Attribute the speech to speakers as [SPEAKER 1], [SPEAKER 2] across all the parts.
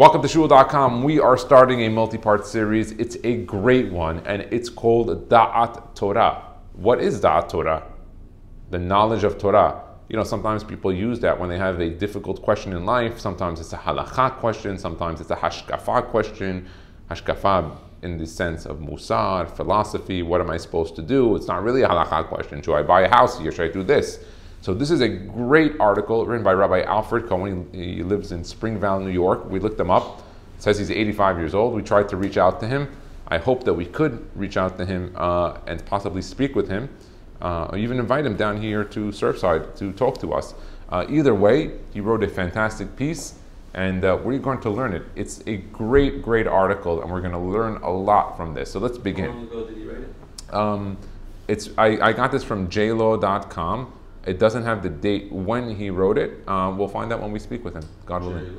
[SPEAKER 1] Welcome to shul.com. We are starting a multi-part series. It's a great one, and it's called DAAT Torah. What is DAAT Torah? The knowledge of Torah. You know, sometimes people use that when they have a difficult question in life. Sometimes it's a Halacha question. Sometimes it's a Hashkafa question. Hashkafa in the sense of musar, philosophy. What am I supposed to do? It's not really a Halacha question. Should I buy a house here? Should I do this? So this is a great article written by Rabbi Alfred Cohen. He lives in Springvale, New York. We looked him up. It says he's 85 years old. We tried to reach out to him. I hope that we could reach out to him and possibly speak with him, or even invite him down here to Surfside to talk to us. Either way, he wrote a fantastic piece, and we're going to learn it. It's a great, great article, and we're going to learn a lot from this. So let's begin.
[SPEAKER 2] How long ago did he write it?
[SPEAKER 1] I got this from jlo.com. It doesn't have the date when he wrote it. We'll find out when we speak with him, God willing.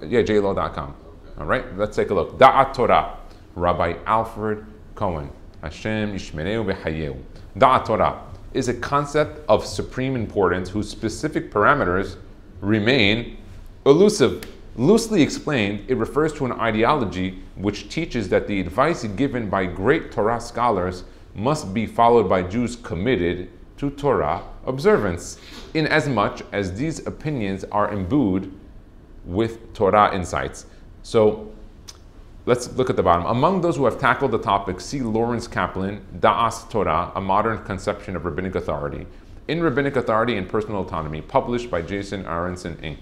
[SPEAKER 1] Yeah, jlo.com. Okay. All right, let's take a look. DAAT Torah, Rabbi Alfred Cohen. Hashem yishmereu v'hayeu. DAAT Torah is a concept of supreme importance whose specific parameters remain elusive. Loosely explained, it refers to an ideology which teaches that the advice given by great Torah scholars must be followed by Jews committed to Torah observance, inasmuch as these opinions are imbued with Torah insights. So let's look at the bottom. Among those who have tackled the topic, see Lawrence Kaplan, DAAT Torah, a modern conception of rabbinic authority, in Rabbinic Authority and Personal Autonomy, published by Jason Aronson, Inc.,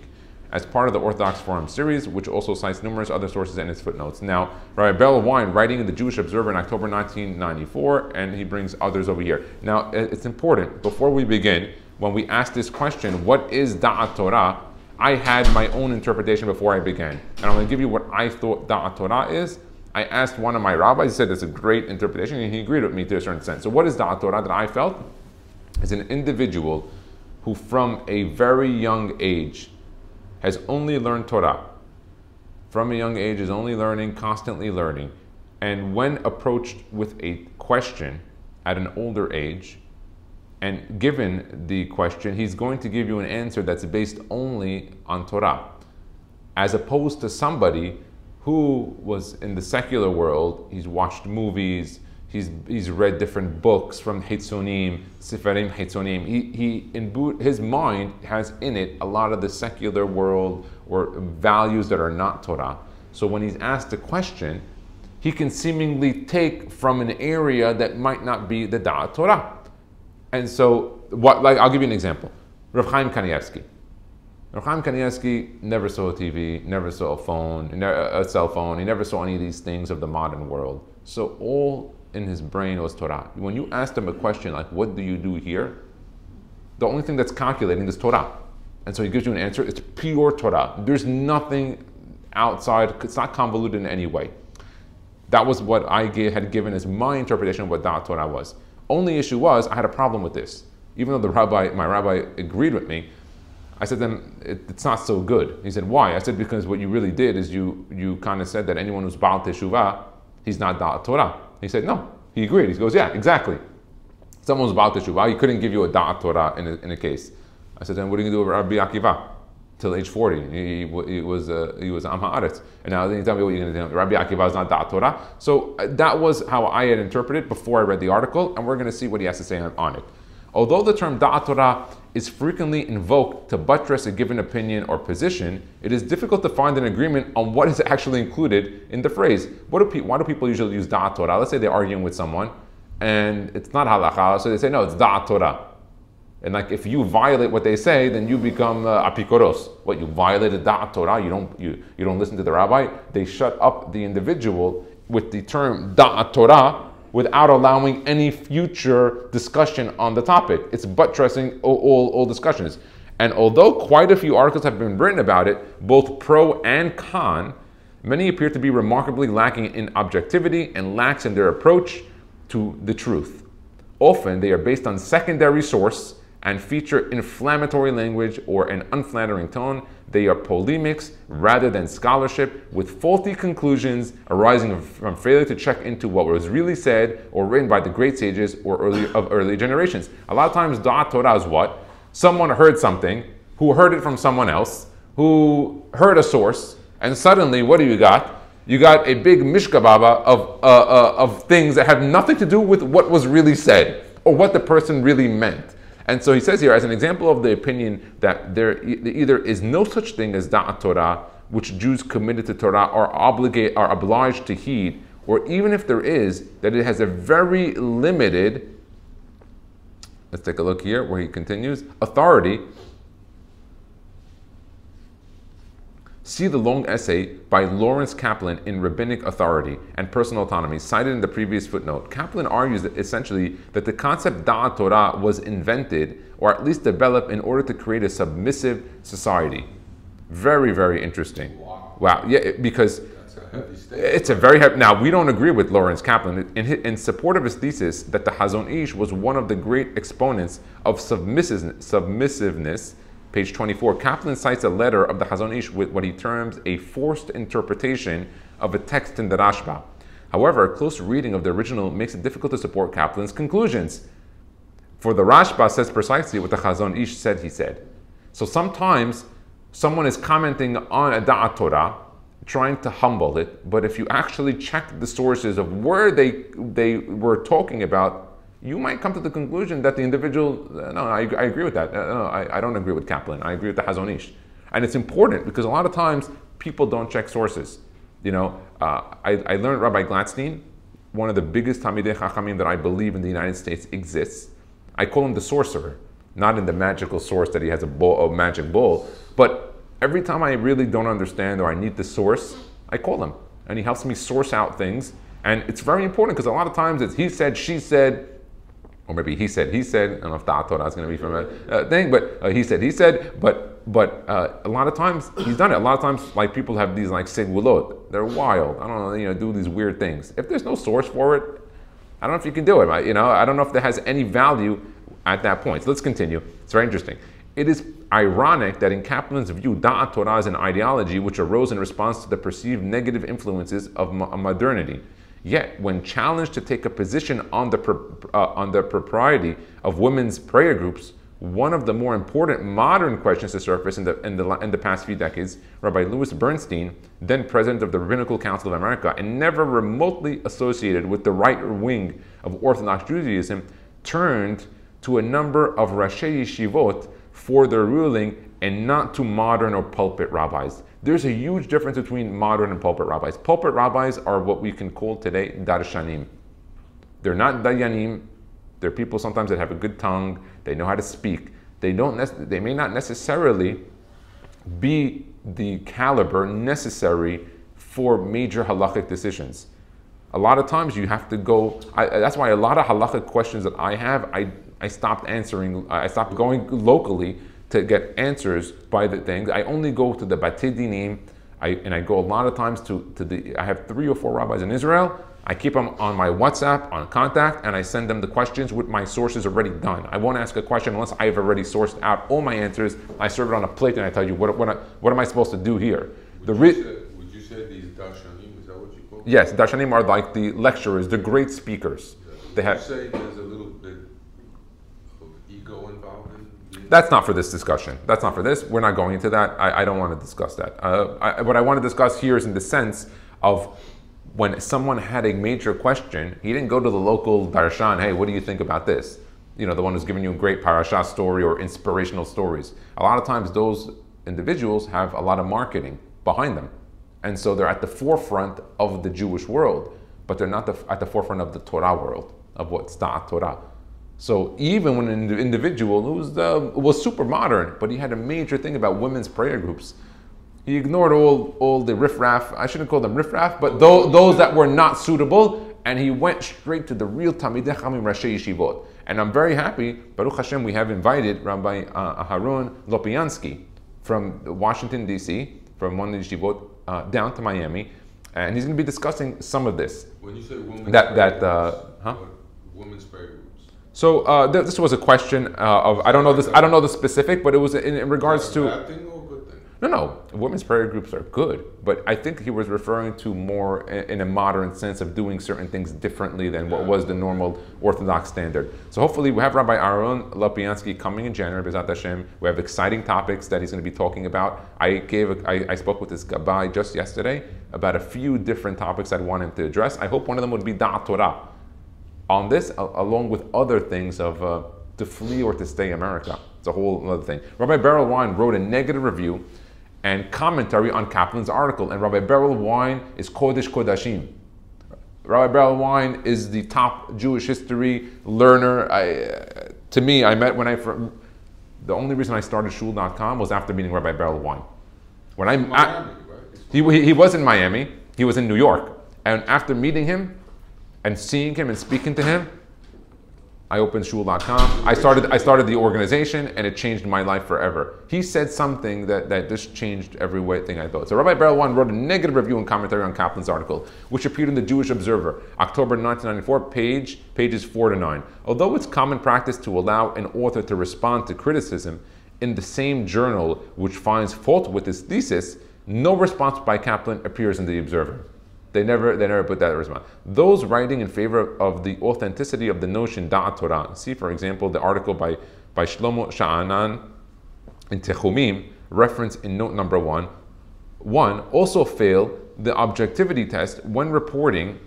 [SPEAKER 1] as part of the Orthodox Forum series, which also cites numerous other sources in its footnotes. Now, Rabbi Bell Wein, writing in the Jewish Observer in October 1994, and he brings others over here. Now, it's important, before we begin, when we ask this question, what is DAAT Torah? I had my own interpretation before I began. And I'm going to give you what I thought DAAT Torah is. I asked one of my rabbis, he said it's a great interpretation, and he agreed with me to a certain sense. So what is DAAT Torah that I felt? Is an individual who from a very young age has only learned Torah. From a young age is only learning, constantly learning. And when approached with a question at an older age, and given the question, he's going to give you an answer that's based only on Torah, as opposed to somebody who was in the secular world. He's watched movies, he's read different books from Hitzonim, Sifarim Hitzonim. His mind has in it a lot of the secular world or values that are not Torah. So when he's asked a question, he can seemingly take from an area that might not be the DAAT Torah. And so, I'll give you an example. Rav Chaim Kanievsky. Rav Chaim Kanievsky never saw a TV, never saw a phone, a cell phone. He never saw any of these things of the modern world. So all in his brain was Torah. When you asked him a question like, what do you do here? The only thing that's calculating is Torah. And so he gives you an answer. It's pure Torah. There's nothing outside. It's not convoluted in any way. That was what I had given as my interpretation of what DAAT Torah was. Only issue was, I had a problem with this. Even though my rabbi agreed with me, I said to him, it's not so good. He said, why? I said, because what you really did is you kind of said that anyone who's Baal Teshuvah, he's not DAAT Torah. He said, no. He agreed. He goes, yeah, exactly. Someone who's Baal Teshuvah, he couldn't give you a DAAT Torah in a case. I said, then what are you going to do with Rabbi Akiva? Till age 40, he was Am Haaretz. And now then you tell me what you're going to do. Rabbi Akiva is not DAAT Torah. So that was how I had interpreted before I read the article, and we're going to see what he has to say on it. Although the term DAAT Torah is frequently invoked to buttress a given opinion or position, it is difficult to find an agreement on what is actually included in the phrase. Why do people usually use DAAT Torah? Let's say they're arguing with someone, and it's not Halacha, so they say, no, it's DAAT Torah. And like, if you violate what they say, then you become apikoros. What, you violated DAAT Torah? You don't listen to the rabbi? They shut up the individual with the term DAAT Torah without allowing any future discussion on the topic. It's buttressing all discussions. And although quite a few articles have been written about it, both pro and con, many appear to be remarkably lacking in objectivity and lax in their approach to the truth. Often they are based on secondary source and feature inflammatory language or an unflattering tone. They are polemics rather than scholarship, with faulty conclusions arising from failure to check into what was really said or written by the great sages or early generations. A lot of times, DAAT Torah is what? Someone heard something, who heard it from someone else, who heard a source, And suddenly, what do you got? You got a big mishkababa of things that have nothing to do with what was really said or what the person really meant. And so he says here, as an example of the opinion that there either is no such thing as da'at Torah, which Jews committed to Torah are obliged to heed, or even if there is, that it has a very limited, let's take a look here where he continues, authority. See the long essay by Lawrence Kaplan in Rabbinic Authority and Personal Autonomy, cited in the previous footnote. Kaplan argues that essentially that the concept Da'at Torah was invented, or at least developed, in order to create a submissive society. Very, very interesting. Wow. Yeah, because
[SPEAKER 3] That's a heavy statement.
[SPEAKER 1] it's a very heavy. Now, we don't agree with Lawrence Kaplan in support of his thesis that the Hazon Ish was one of the great exponents of submissiveness. Page 24, Kaplan cites a letter of the Hazon Ish with what he terms a forced interpretation of a text in the Rashba. However, a close reading of the original makes it difficult to support Kaplan's conclusions. For the Rashba says precisely what the Hazon Ish said he said. So sometimes someone is commenting on a Da'at Torah, trying to humble it, but if you actually check the sources of where they were talking about, you might come to the conclusion that the individual, I agree with that. No, I don't agree with Kaplan. I agree with the Hazon Ish. And it's important because a lot of times people don't check sources. I learned Rabbi Gladstein, one of the biggest Talmidei Chachamim that I believe in the United States exists. I call him the sorcerer, not in the magical source that he has a magic bowl, but every time I really don't understand or I need the source, I call him. And he helps me source out things. And it's very important because a lot of times it's he said, she said, or maybe he said, I don't know if Da'at Torah is going to be from a thing, but he said, but a lot of times he's done it. A lot of times, like, people have these like segulot. They're wild. I don't know, do these weird things. If there's no source for it, I don't know if you can do it. I don't know if there has any value at that point. So let's continue. It's very interesting. It is ironic that in Kaplan's view, Da'at Torah is an ideology which arose in response to the perceived negative influences of modernity. Yet, when challenged to take a position on the propriety of women's prayer groups, one of the more important modern questions to surface in the past few decades, Rabbi Louis Bernstein, then president of the Rabbinical Council of America and never remotely associated with the right wing of Orthodox Judaism, turned to a number of Rashi Yeshivot for their ruling and not to modern or pulpit rabbis. There's a huge difference between modern and pulpit rabbis. Pulpit rabbis are what we can call today darshanim. They're not dayanim. They're people sometimes that have a good tongue. They know how to speak. They may not necessarily be the caliber necessary for major halachic decisions. A lot of times you have to go. That's why a lot of halachic questions that I have, I stopped answering. I stopped going locally to get answers by the things. I only go to the Batei Dinim, and I go a lot of times I have 3 or 4 rabbis in Israel. I keep them on my WhatsApp, on contact, and I send them the questions with my sources already done. I won't ask a question unless I've already sourced out all my answers. I serve it on a plate and I tell you, what am I supposed to do here?
[SPEAKER 3] Would you say these darshanim, is that what you call them?
[SPEAKER 1] Yes, darshanim are like the lecturers, the great speakers.
[SPEAKER 3] Would you say there's a little bit of ego involved in?
[SPEAKER 1] That's not for this discussion. That's not for this. We're not going into that. I don't want to discuss that. What I want to discuss here is in the sense of when someone had a major question, he didn't go to the local darshan, hey, what do you think about this? The one who's giving you a great parasha story or inspirational stories. A lot of times those individuals have a lot of marketing behind them. And so they're at the forefront of the Jewish world, but they're not at the forefront of the Torah world, of what's Da'at Torah. So even when an individual who was super modern, but he had a major thing about women's prayer groups, he ignored all the riffraff. I shouldn't call them riffraff, but those that were not suitable, and he went straight to the real Talmidei Chachamim Rashi Yeshivot. And I'm very happy, Baruch Hashem, we have invited Rabbi Aharon Lopiansky from Washington, D.C., from one of the Yeshivot down to Miami, and he's going to be discussing some of this.
[SPEAKER 3] When you say women's prayer groups.
[SPEAKER 1] So this was a question of I don't know the specific, but it was in regards to.
[SPEAKER 3] Bad thing or good thing?
[SPEAKER 1] No. Women's prayer groups are good, but I think he was referring to more in a modern sense of doing certain things differently than what was the normal Orthodox standard. So hopefully we have Rabbi Aaron Lopiansky coming in January, B'ezrat Hashem. We have exciting topics that he's going to be talking about. I spoke with this Gabbai just yesterday about a few different topics I'd want him to address. I hope one of them would be DAAT TORAH. On this, along with other things of to flee or to stay in America. It's a whole other thing. Rabbi Beryl Wein wrote a negative review and commentary on Kaplan's article, and Rabbi Beryl Wein is Kodesh Kodashim. Rabbi Beryl Wein is the top Jewish history learner. To me, I met the only reason I started Shul.com was after meeting Rabbi Beryl Wein. He was in Miami, he was in New York, and after meeting him and seeing him and speaking to him, I opened Shul.com. I started the organization, and it changed my life forever. He said something that just changed every thing I thought. So Rabbi Beryl Wein wrote a negative review and commentary on Kaplan's article, which appeared in the Jewish Observer, October 1994, pages 4 to 9. Although it's common practice to allow an author to respond to criticism in the same journal which finds fault with his thesis, no response by Kaplan appears in the Observer. They never put that response. Those writing in favor of the authenticity of the notion DAAT TORAH. See, for example, the article by Shlomo Sha'anan in Techumim, reference in note number 1, also fail the objectivity test when reporting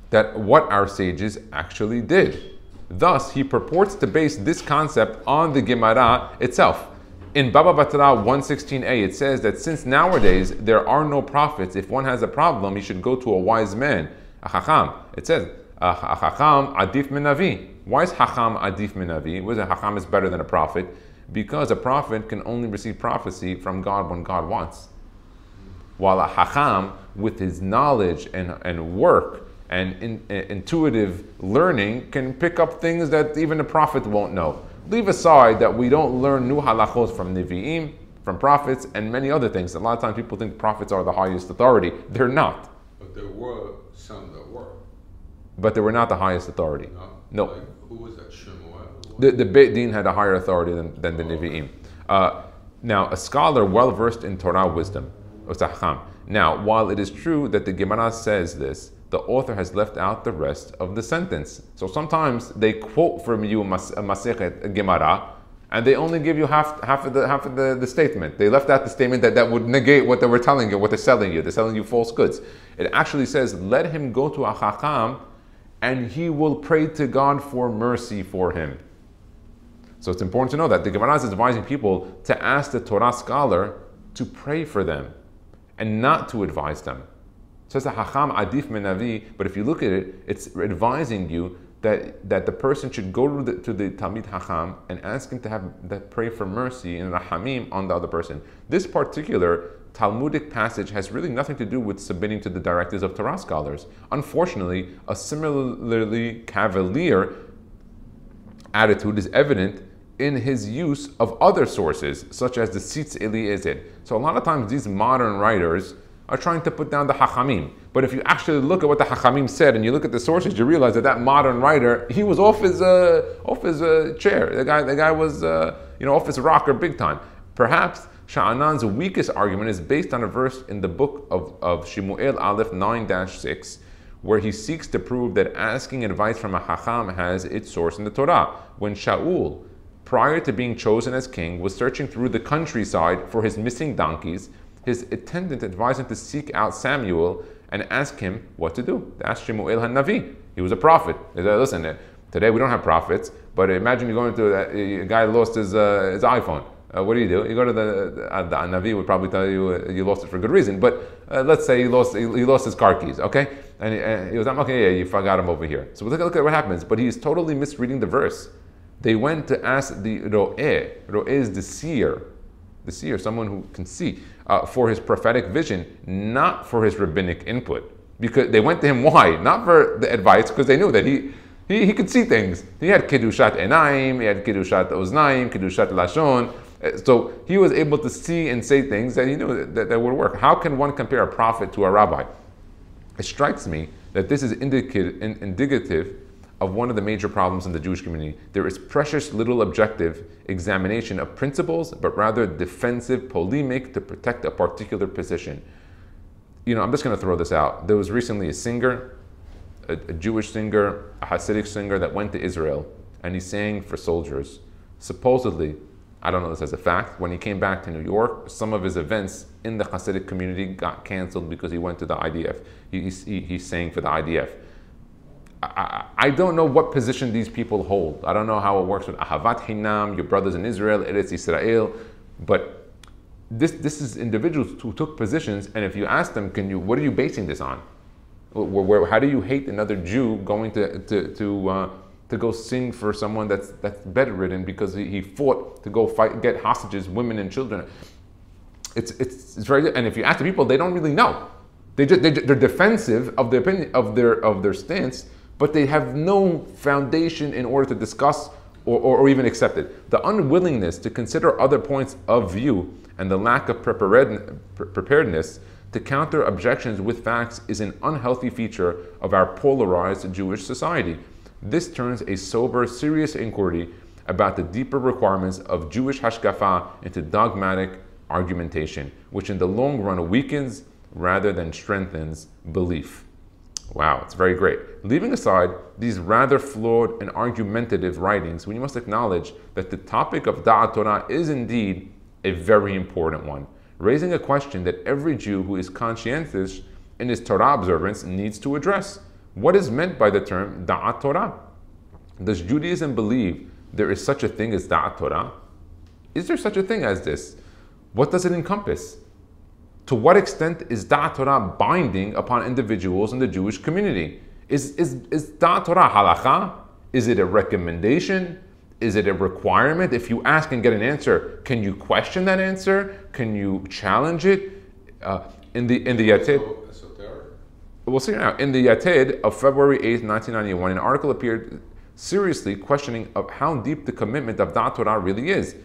[SPEAKER 1] that what our sages actually did. Thus, he purports to base this concept on the Gemara itself. In Baba Batra 116a, it says that since nowadays there are no prophets, if one has a problem, he should go to a wise man, a Chacham. It says, a Chacham adif min navi. Why is Chacham adif min navi? Why is a Chacham is better than a prophet? Because a prophet can only receive prophecy from God when God wants. While a Chacham, with his knowledge and work and intuitive learning, can pick up things that even a prophet won't know. Leave aside that we don't learn new halachos from Nevi'im, from prophets, and many other things. A lot of times people think prophets are the highest authority. They're not.
[SPEAKER 3] But there were some that were.
[SPEAKER 1] But they were not the highest authority. No.
[SPEAKER 3] Like, who was that? Shemuel?
[SPEAKER 1] The Beit Din had a higher authority than the Nevi'im. Now, a scholar well versed in Torah wisdom, now, while it is true that the Gemara says this, the author has left out the rest of the sentence. So sometimes they quote from you a Masechet Gemara, and they only give you half of the statement. They left out the statement that would negate what they were telling you, what they're selling you. They're selling you false goods. It actually says, let him go to a Chacham, and he will pray to God for mercy for him. So it's important to know that the Gemara is advising people to ask the Torah scholar to pray for them and not to advise them. So it's a Hacham adif min navi, but if you look at it, it's advising you that the person should go to the Talmid Hacham and ask him to pray for mercy and rahamim on the other person. This particular Talmudic passage has really nothing to do with submitting to the directives of Torah scholars. Unfortunately, a similarly cavalier attitude is evident in his use of other sources, such as the Sitz Eliezer. So a lot of times these modern writers are trying to put down the Hachamim. But if you actually look at what the Hachamim said and you look at the sources, you realize that modern writer, he was off his chair. The guy was off his rocker big time. Perhaps Sha'anan's weakest argument is based on a verse in the book of Shemuel Aleph 9-6, where he seeks to prove that asking advice from a Hacham has its source in the Torah. When Shaul, prior to being chosen as king, was searching through the countryside for his missing donkeys, his attendant advised him to seek out Samuel and ask him what to do. They asked Shemuel HaNavi. He was a prophet. They said, listen, today we don't have prophets, but imagine you go into a guy lost his iPhone. What do? You go to the Navi would probably tell you you lost it for good reason, but let's say he lost his car keys, okay? And he was like, okay, yeah, you forgot him over here. So look at what happens. But he's totally misreading the verse. They went to ask the Ro'eh. Ro'eh is the seer, someone who can see, for his prophetic vision, not for his rabbinic input. Because they went to him, why? Not for the advice, because they knew that he could see things. He had Kedushat Enaim, he had Kedushat Oznaim, Kedushat Lashon. So he was able to see and say things that he knew that would work. How can one compare a prophet to a rabbi? It strikes me that this is indicative of one of the major problems in the Jewish community. There is precious little objective examination of principles, but rather defensive polemic to protect a particular position. I'm just going to throw this out. There was recently a singer, a Jewish singer, a Hasidic singer that went to Israel, and he sang for soldiers. Supposedly, I don't know this as a fact, when he came back to New York, some of his events in the Hasidic community got canceled because he went to the IDF. He sang for the IDF. I don't know what position these people hold. I don't know how it works with Ahavat Hinam, your brothers in Israel, Eretz Israel, but this is individuals who took positions, and if you ask them, what are you basing this on? How do you hate another Jew going to go sing for someone that's bedridden because he fought to go fight, get hostages, women and children? It's very, and if you ask the people, they don't really know. They're defensive of their opinion, of their stance, but they have no foundation in order to discuss or even accept it. The unwillingness to consider other points of view and the lack of preparedness to counter objections with facts is an unhealthy feature of our polarized Jewish society. This turns a sober, serious inquiry about the deeper requirements of Jewish Hashkafa into dogmatic argumentation, which in the long run weakens rather than strengthens belief. Wow, it's very great. Leaving aside these rather flawed and argumentative writings, we must acknowledge that the topic of DAAT Torah is indeed a very important one, raising a question that every Jew who is conscientious in his Torah observance needs to address. What is meant by the term DAAT Torah? Does Judaism believe there is such a thing as DAAT Torah? Is there such a thing as this? What does it encompass? To what extent is DAAT Torah binding upon individuals in the Jewish community? Is DAAT Torah Halacha? Is it a recommendation? Is it a requirement? If you ask and get an answer, can you question that answer? Can you challenge it? In the Yated, we'll see now. In the Yated of February 8th, 1991, an article appeared seriously questioning of how deep the commitment of DAAT Torah really is.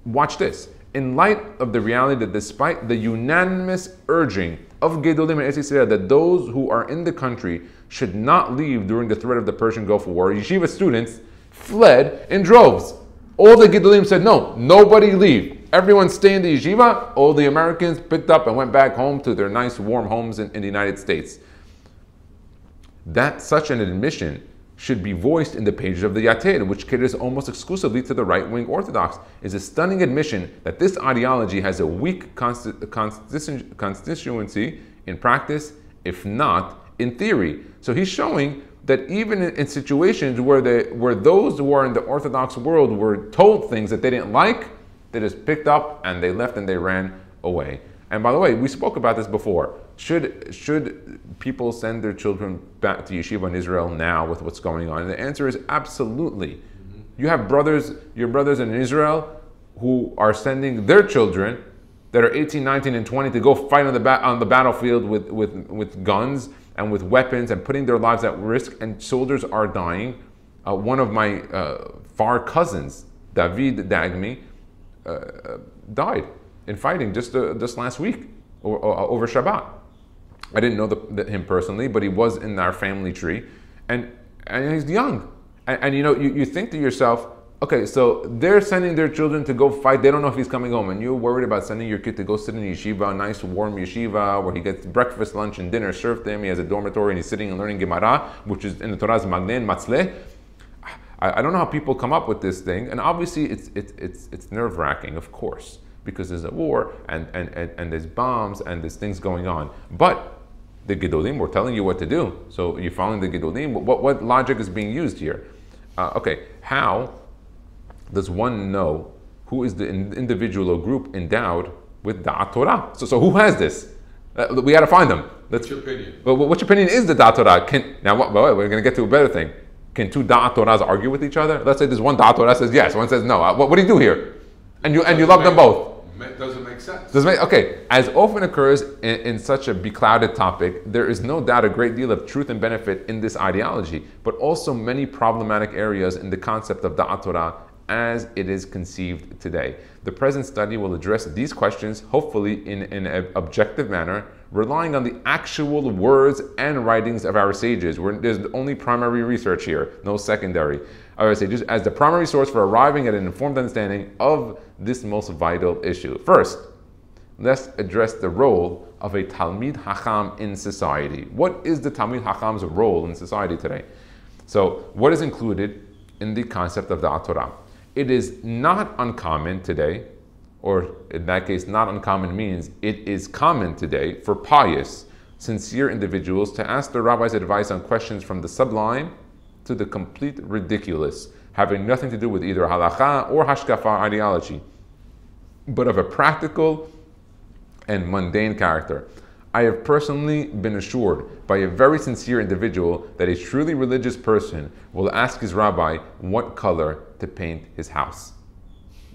[SPEAKER 1] Watch this. In light of the reality that despite the unanimous urging of Gedolim and Eretz Yisrael that those who are in the country should not leave during the threat of the Persian Gulf War, yeshiva students fled in droves. All the Gedolim said, no, nobody leave. Everyone stay in the yeshiva. All the Americans picked up and went back home to their nice warm homes in the United States. That such an admission should be voiced in the pages of the Yated, which caters almost exclusively to the right-wing Orthodox, is a stunning admission that this ideology has a weak constituency in practice, if not in theory. So he's showing that even in situations where those who are in the Orthodox world were told things that they didn't like, they just picked up and they left and they ran away. And by the way, we spoke about this before. Should people send their children back to yeshiva in Israel now with what's going on? And the answer is absolutely. Mm-hmm. You have your brothers in Israel who are sending their children that are 18, 19, and 20 to go fight on the battlefield with guns and with weapons and putting their lives at risk, and soldiers are dying. One of my far cousins, David Dagmi, died in fighting just last week over Shabbat. I didn't know him personally, but he was in our family tree, and he's young. And you think to yourself, okay, so they're sending their children to go fight. They don't know if he's coming home, and you're worried about sending your kid to go sit in yeshiva, a nice warm yeshiva, where he gets breakfast, lunch, and dinner served to him. He has a dormitory, and he's sitting and learning Gemara, which is in the Torah's Magnen Matzleh. I don't know how people come up with this thing, and obviously it's nerve-wracking, of course, because there's a war and there's bombs and there's things going on. But the Gedolim were telling you what to do, so you're following the Gedolim. What logic is being used here? Okay, how does one know who is the individual or group endowed with DAAT Torah? So who has this? We got to find them.
[SPEAKER 3] What's your opinion?
[SPEAKER 1] Well, what's your opinion is the DAAT Torah? We're going to get to a better thing. Can two DAAT Torahs argue with each other? Let's say there's one DAAT Torah says yes, one says no. What do you do here? And you love them both.
[SPEAKER 3] Doesn't make sense.
[SPEAKER 1] Okay, as often occurs in such a beclouded topic, there is no doubt a great deal of truth and benefit in this ideology, but also many problematic areas in the concept of DAAT Torah as it is conceived today. The present study will address these questions, hopefully in an objective manner, relying on the actual words and writings of our sages. There's only primary research here, no secondary. Our sages as the primary source for arriving at an informed understanding of this most vital issue. First, let's address the role of a Talmid Hacham in society. What is the Talmid Hacham's role in society today? So, what is included in the concept of DAAT Torah? It is not uncommon today, or in that case, not uncommon means it is common today for pious, sincere individuals to ask their rabbi's advice on questions from the sublime to the complete ridiculous, having nothing to do with either Halacha or Hashkafa ideology, but of a practical and mundane character. I have personally been assured by a very sincere individual that a truly religious person will ask his rabbi what color to paint his house.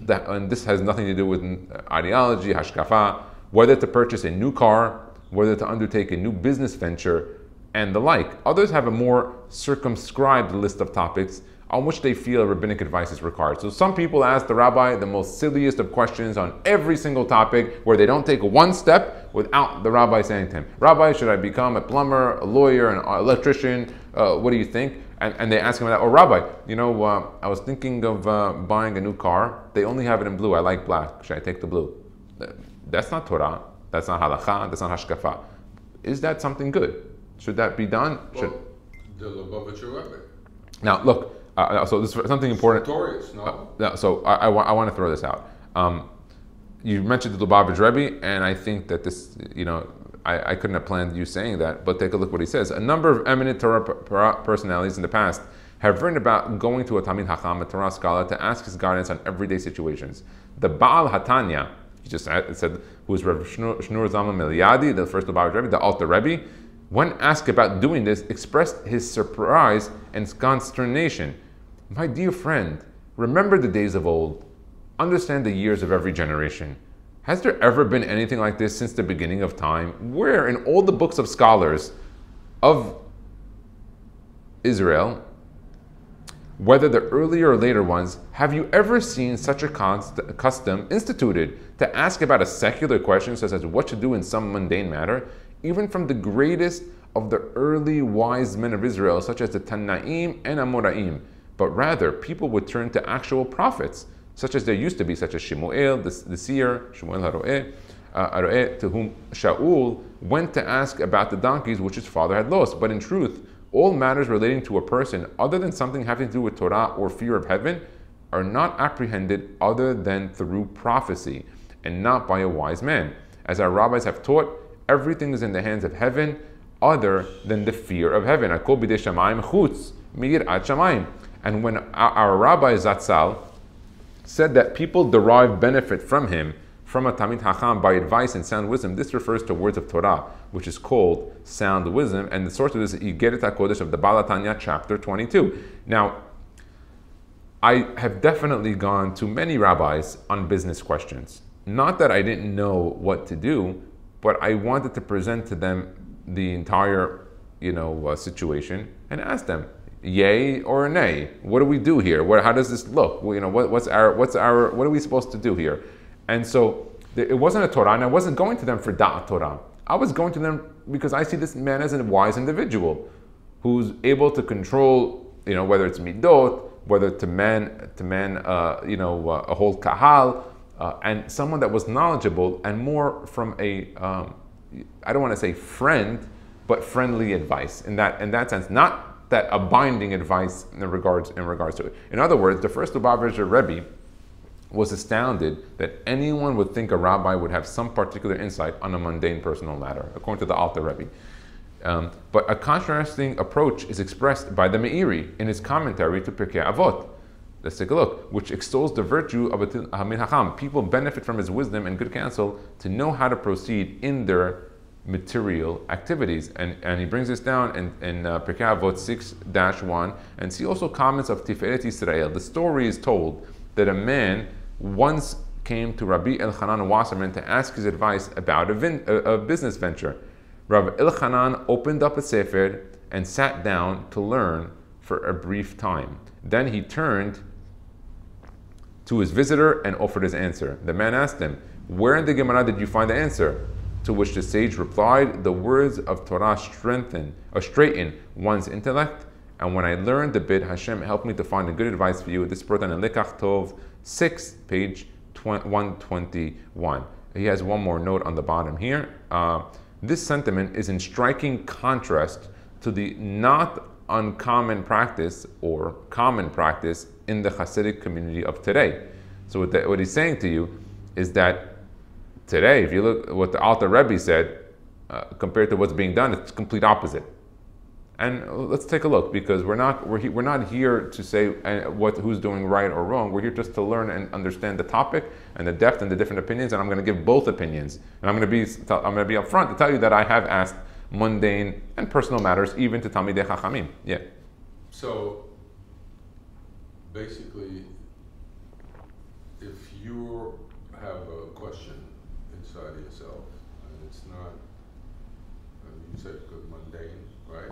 [SPEAKER 1] And this has nothing to do with ideology, hashkafa, whether to purchase a new car, whether to undertake a new business venture, and the like. Others have a more circumscribed list of topics on which they feel rabbinic advice is required. So some people ask the rabbi the most silliest of questions on every single topic where they don't take one step without the rabbi saying to him, Rabbi, should I become a plumber, a lawyer, an electrician? What do you think? And they ask him that, oh Rabbi, I was thinking of buying a new car. They only have it in blue. I like black. Should I take the blue? That's not Torah. That's not Halacha. That's not Hashkafa. Is that something good? Should that be done? Now look, so this is something important. So I want to throw this out. You mentioned the Lubavitch Rebbe, and I think that this, I couldn't have planned you saying that, but take a look what he says. A number of eminent Torah personalities in the past have written about going to a Talmid Hacham, a Torah scholar, to ask his guidance on everyday situations. The Baal Hatanya, he just said, who is Rav Shneur Zalman Eliadi, the first Lubavitch Rebbe, the Alter Rebbe, when asked about doing this, expressed his surprise and consternation. My dear friend, remember the days of old. Understand the years of every generation. Has there ever been anything like this since the beginning of time? Where in all the books of scholars of Israel, whether the earlier or later ones, have you ever seen such a custom instituted to ask about a secular question such as what to do in some mundane matter? Even from the greatest of the early wise men of Israel, such as the Tannaim and Amoraim, but rather people would turn to actual prophets, such as there used to be, such as Shemuel, the seer, Shemuel Haroeh, to whom Shaul went to ask about the donkeys which his father had lost. But in truth, all matters relating to a person, other than something having to do with Torah or fear of heaven, are not apprehended other than through prophecy, and not by a wise man. As our rabbis have taught, everything is in the hands of heaven, other than the fear of heaven. And when our Rabbi Zatzal said that people derive benefit from him, from a Talmid Hacham, by advice and sound wisdom, this refers to words of Torah, which is called sound wisdom, and the source of this is Igeret HaKodesh of the Baal HaTanya, chapter 22. Now, I have definitely gone to many rabbis on business questions. Not that I didn't know what to do, but I wanted to present to them the entire, situation and ask them, yay or nay? What do we do here? How does this look? What are we supposed to do here? And so it wasn't a Torah, and I wasn't going to them for DAAT Torah. I was going to them because I see this man as a wise individual who's able to control, whether it's midot, whether to man, a whole kahal, and someone that was knowledgeable and more from a, I don't want to say friend, but friendly advice in that sense, not that a binding advice in regards to it. In other words, the first Lubavitcher Rebbe was astounded that anyone would think a rabbi would have some particular insight on a mundane personal matter, according to the Alter Rebbe. But a contrasting approach is expressed by the Meiri in his commentary to Pirkei Avot. Let's take a look, which extols the virtue of a Talmid Hacham. People benefit from his wisdom and good counsel to know how to proceed in their material activities. And he brings this down in Pirkei Avot 6-1, and see also comments of Tiferet Yisrael. The story is told that a man once came to Rabbi Elchanan Wasserman to ask his advice about a business venture. Rabbi Elchanan opened up a sefer and sat down to learn for a brief time. Then he turned to his visitor and offered his answer. The man asked him, "Where in the Gemara did you find the answer?" To which the sage replied, the words of Torah straighten one's intellect. And when I learned a bit, Hashem helped me to find a good advice for you. This is brought in Lekach Tov 6, page 121. He has one more note on the bottom here. This sentiment is in striking contrast to the not uncommon practice or common practice in the Hasidic community of today. So what he's saying to you is that today, if you look at what the Alter Rebbe said, compared to what's being done, it's complete opposite. And let's take a look, because we're not here to say who's doing right or wrong. We're here just to learn and understand the topic and the depth and the different opinions. And I'm going to give both opinions. And I'm going to be upfront to tell you that I have asked mundane and personal matters, even to Talmidei Chachamim. Yeah.
[SPEAKER 3] So basically, if you have a question inside of yourself, and it's not, you said good mundane, right?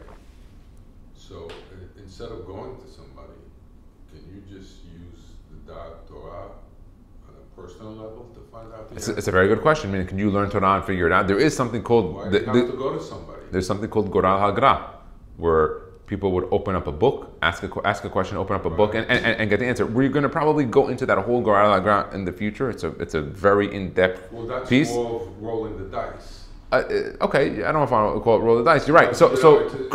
[SPEAKER 3] So instead of going to somebody, can you just use the DAAT Torah on a personal level to find out the answer?
[SPEAKER 1] It's a very good question. I mean, can you learn Torah and figure it out? There is something called...
[SPEAKER 3] Why do you have to go to somebody?
[SPEAKER 1] There's something called Goral HaGra, where people would open up a book, ask a question, open up a book, and get the answer. We're going to probably go into that whole Goral HaGra in the future. It's a very in-depth piece.
[SPEAKER 3] More of rolling the dice.
[SPEAKER 1] Okay, I don't know if I want to call it roll the dice. You're right. So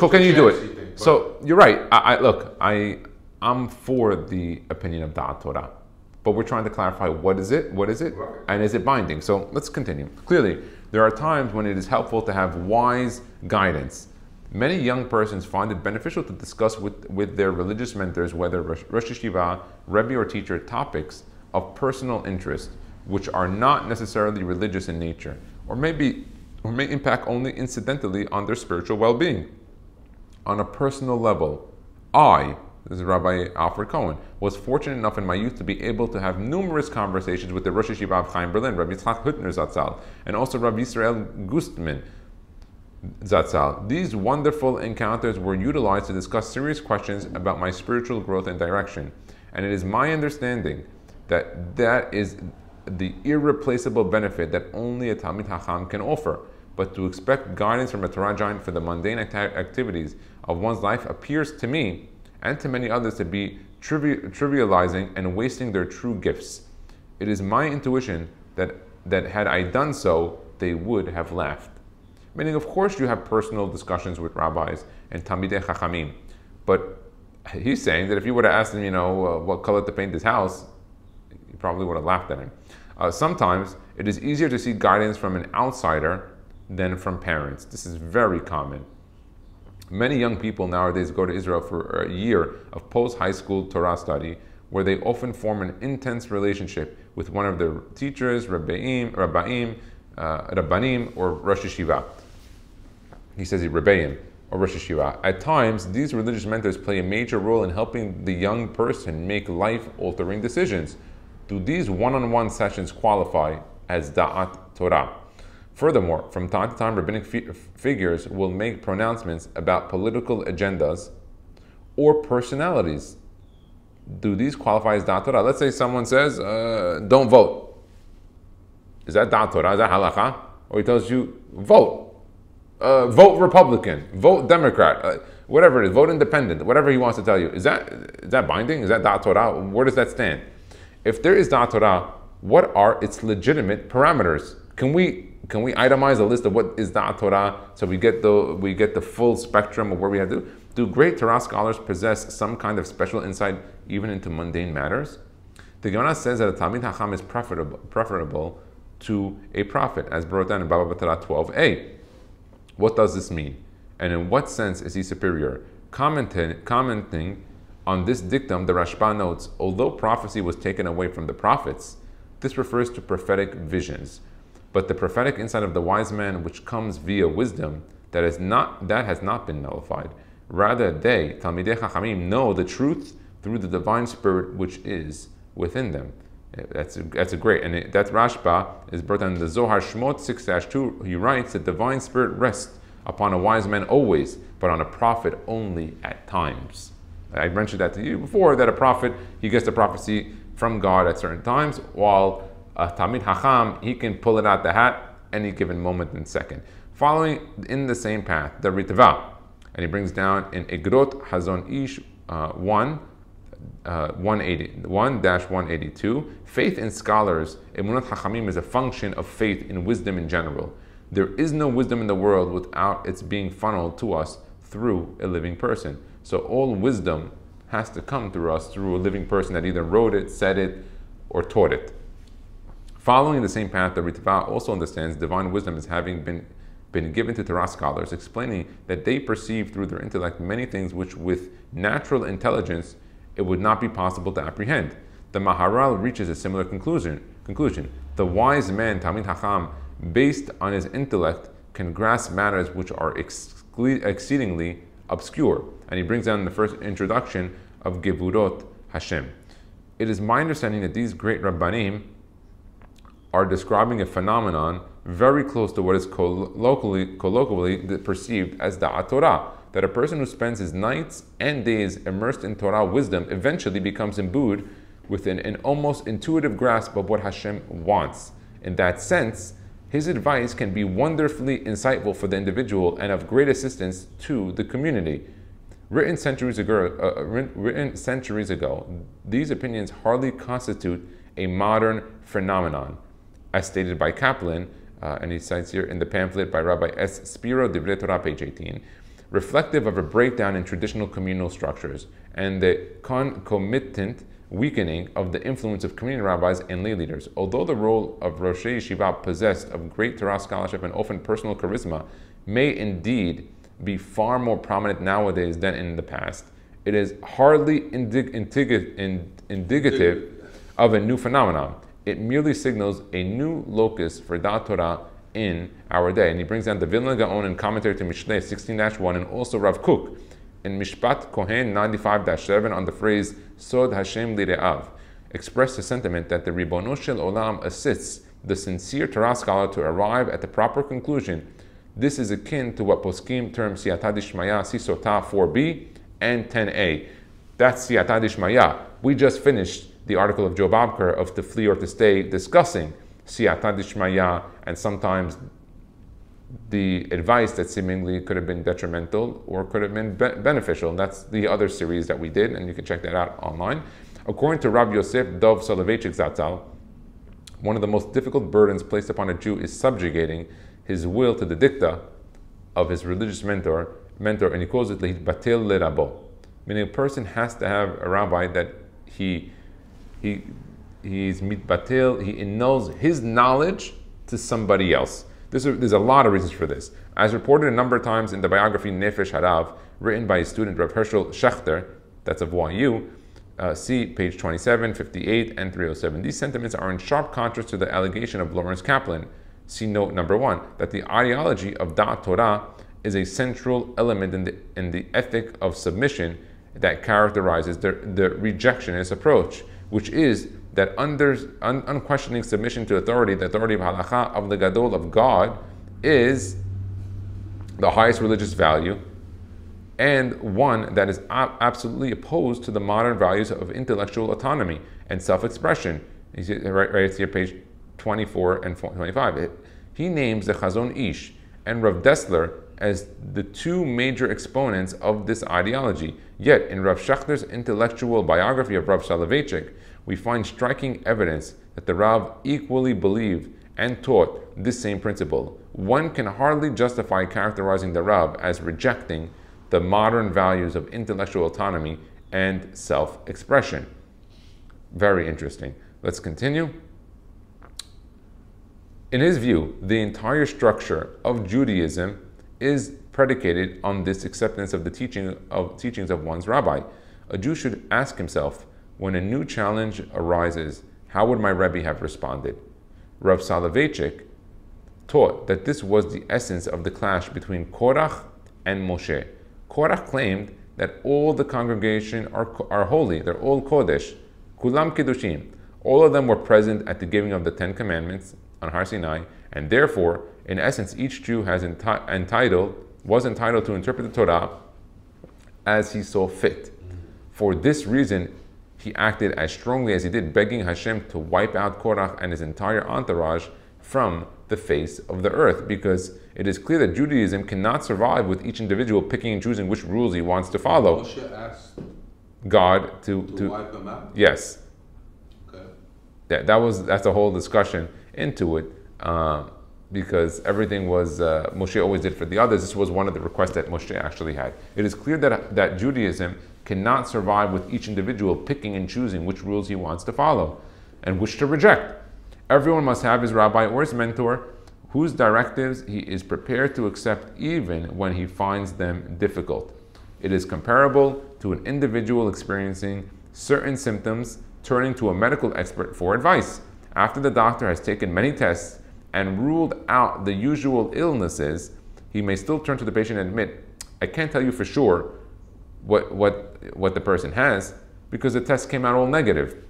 [SPEAKER 1] can you do it? So you're right. I'm for the opinion of DAAT Torah, but we're trying to clarify what is it, right, and is it binding? So let's continue. Clearly, there are times when it is helpful to have wise guidance. Many young persons find it beneficial to discuss with their religious mentors, whether Rosh Yeshiva, Rebbe, or teacher, topics of personal interest, which are not necessarily religious in nature, or may impact only incidentally on their spiritual well-being. On a personal level, this is Rabbi Alfred Cohen, was fortunate enough in my youth to be able to have numerous conversations with the Rosh Yeshiva of Chaim Berlin, Rabbi Yitzchak Hutner Zatzal, and also Rabbi Yisrael Gustman Zatzal. These wonderful encounters were utilized to discuss serious questions about my spiritual growth and direction. And it is my understanding that is the irreplaceable benefit that only a Talmid Chacham can offer. But to expect guidance from a Torah giant for the mundane activities of one's life appears to me and to many others to be trivializing and wasting their true gifts. It is my intuition that had I done so, they would have laughed. Meaning, of course, you have personal discussions with rabbis and Talmidei Chachamim, but he's saying that if you would have asked him, what color to paint his house, he probably would have laughed at him. Sometimes it is easier to seek guidance from an outsider than from parents. This is very common. Many young people nowadays go to Israel for a year of post-high school Torah study, where they often form an intense relationship with one of their teachers, Rabbanim, or Rosh Yeshiva. He says Rebbeim or Rosh Yeshiva. At times, these religious mentors play a major role in helping the young person make life-altering decisions. Do these one-on-one sessions qualify as DAAT Torah? Furthermore, from time to time, rabbinic figures will make pronouncements about political agendas or personalities. Do these qualify as DAAT Torah? Let's say someone says, don't vote. Is that DAAT Torah? Is that Halacha? Or he tells you, vote. Vote Republican. Vote Democrat. Whatever it is. Vote Independent. Whatever he wants to tell you. Is that binding? Is that DAAT Torah? Where does that stand? If there is DAAT Torah, what are its legitimate parameters? Can we itemize a list of what is DAAT Torah so we get the full spectrum of where we have to? Do great Torah scholars possess some kind of special insight even into mundane matters? The Gemara says that a Talmid Chacham is preferable to a prophet, as brought down in Baba B'Torah 12a. What does this mean? And in what sense is he superior? Commenting on this dictum, the Rashba notes, although prophecy was taken away from the prophets, this refers to prophetic visions. But the prophetic insight of the wise man, which comes via wisdom, that has not been nullified. Rather, they, Talmidei Chachamim, know the truth through the divine spirit which is within them. That's a great, and that Rashba is brought down in the Zohar Shmot 6-2. He writes that divine spirit rests upon a wise man always, but on a prophet only at times. I mentioned that to you before, that a prophet, he gets the prophecy from God at certain times, while a Talmid Chacham, he can pull it out the hat any given moment and second. Following in the same path, the Ritva, and he brings down in Igrot Hazon Ish 1-182, faith in scholars, Emunat Hachamim, is a function of faith in wisdom in general. There is no wisdom in the world without its being funneled to us through a living person. So all wisdom has to come through us through a living person that either wrote it, said it, or taught it. Following the same path, the Ritva also understands divine wisdom as having been given to Torah scholars, explaining that they perceive through their intellect many things which with natural intelligence it would not be possible to apprehend. The Maharal reaches a similar conclusion. The wise man, Talmid Hacham, based on his intellect, can grasp matters which are exceedingly obscure. And he brings down the first introduction of Gevurot Hashem. It is my understanding that these great Rabbanim are describing a phenomenon very close to what is colloquially perceived as DAAT Torah, that a person who spends his nights and days immersed in Torah wisdom eventually becomes imbued with an almost intuitive grasp of what Hashem wants. In that sense, his advice can be wonderfully insightful for the individual and of great assistance to the community. Written centuries ago, these opinions hardly constitute a modern phenomenon, as stated by Kaplan, and he cites here in the pamphlet by Rabbi S. Spiro, Divrei Torah, page 18, reflective of a breakdown in traditional communal structures and the concomitant weakening of the influence of community rabbis and lay leaders. Although the role of Rosh Yeshiva, possessed of great Torah scholarship and often personal charisma, may indeed be far more prominent nowadays than in the past, it is hardly indicative of a new phenomenon. It merely signals a new locus for DAAT Torah in our day. And he brings down the Vilna Gaon in commentary to Mishlei 16-1, and also Rav Kook in Mishpat Cohen 95-7 on the phrase Sod Hashem Lire'av, expressed a sentiment that the Ribono Shel Olam assists the sincere Torah scholar to arrive at the proper conclusion. This is akin to what poskim term Siyata Dishmaya, Sisota 4b and 10a. That's Siyata Dishmaya. We just finished the article of Joe Babker of To Flee or To Stay, discussing Siyata Dishmaya and sometimes the advice that seemingly could have been detrimental or could have been beneficial. And that's the other series that we did, and you can check that out online. According to Rav Yosef Dov Soloveitchik Zatzal, one of the most difficult burdens placed upon a Jew is subjugating his will to the dicta of his religious mentor, and he calls it batel lerabo, meaning a person has to have a rabbi that he's mitbatel, he annuls his knowledge to somebody else. There's a lot of reasons for this. As reported a number of times in the biography Nefesh Harav, written by his student Rav Herschel Schechter, that's of YU, see page 27, 58, and 307. These sentiments are in sharp contrast to the allegation of Lawrence Kaplan, see note number 1, that the ideology of DAAT Torah is a central element in the ethic of submission that characterizes the rejectionist approach, which is that unquestioning submission to authority, the authority of Halacha, of the Gadol, of God, is the highest religious value, and one that is absolutely opposed to the modern values of intellectual autonomy and self-expression. You see right here, page 24 and 25. He names the Chazon Ish and Rav Dessler as the two major exponents of this ideology. Yet, in Rav Schachter's intellectual biography of Rav Soloveitchik, we find striking evidence that the Rav equally believed and taught this same principle. One can hardly justify characterizing the Rav as rejecting the modern values of intellectual autonomy and self-expression. Very interesting. Let's continue. In his view, the entire structure of Judaism is predicated on this acceptance of the teachings of one's rabbi. A Jew should ask himself, when a new challenge arises, how would my Rebbe have responded? Rav Soloveitchik taught that this was the essence of the clash between Korach and Moshe. Korach claimed that all the congregation are holy, they're all Kodesh, Kulam Kiddushim. All of them were present at the giving of the 10 Commandments on Har Sinai, and therefore, in essence, each Jew was entitled to interpret the Torah as he saw fit. For this reason, he acted as strongly as he did, begging Hashem to wipe out Korach and his entire entourage from the face of the earth, because it is clear that Judaism cannot survive with each individual picking and choosing which rules he wants to follow.
[SPEAKER 3] Moshe asked
[SPEAKER 1] God
[SPEAKER 3] to wipe them out?
[SPEAKER 1] Yes.
[SPEAKER 3] Okay.
[SPEAKER 1] That's a whole discussion into it, because everything was Moshe always did for the others. This was one of the requests that Moshe actually had. It is clear that Judaism cannot survive with each individual picking and choosing which rules he wants to follow and which to reject. Everyone must have his rabbi or his mentor whose directives he is prepared to accept even when he finds them difficult. It is comparable to an individual experiencing certain symptoms turning to a medical expert for advice. After the doctor has taken many tests and ruled out the usual illnesses, he may still turn to the patient and admit, I can't tell you for sure what the person has because the test came out all negative.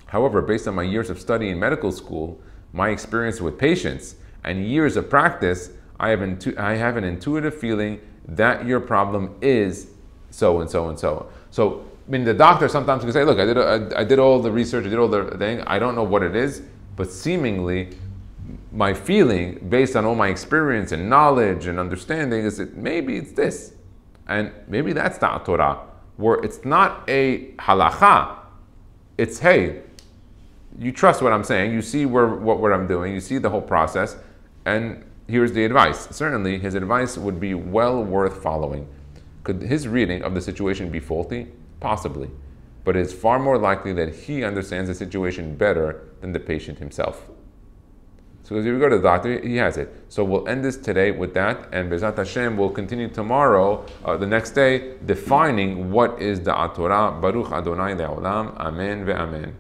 [SPEAKER 1] However, based on my years of study in medical school, my experience with patients, and years of practice, I have an intuitive feeling that your problem is so and so and so. So, I mean, the doctor sometimes can say, look, I did all the research, I did all the thing, I don't know what it is, but seemingly my feeling, based on all my experience and knowledge and understanding, is that maybe it's this. And maybe that's DAAT TORAH, where it's not a halacha, it's, hey, you trust what I'm saying, you see what I'm doing, you see the whole process, and here's the advice. Certainly, his advice would be well worth following. Could his reading of the situation be faulty? Possibly. But it is far more likely that he understands the situation better than the patient himself. So as we go to the doctor, he has it. So we'll end this today with that, and Bezat Hashem will continue tomorrow, the next day, defining what is the DAAT TORAH. Baruch Adonai Le'olam. Amen ve'amen.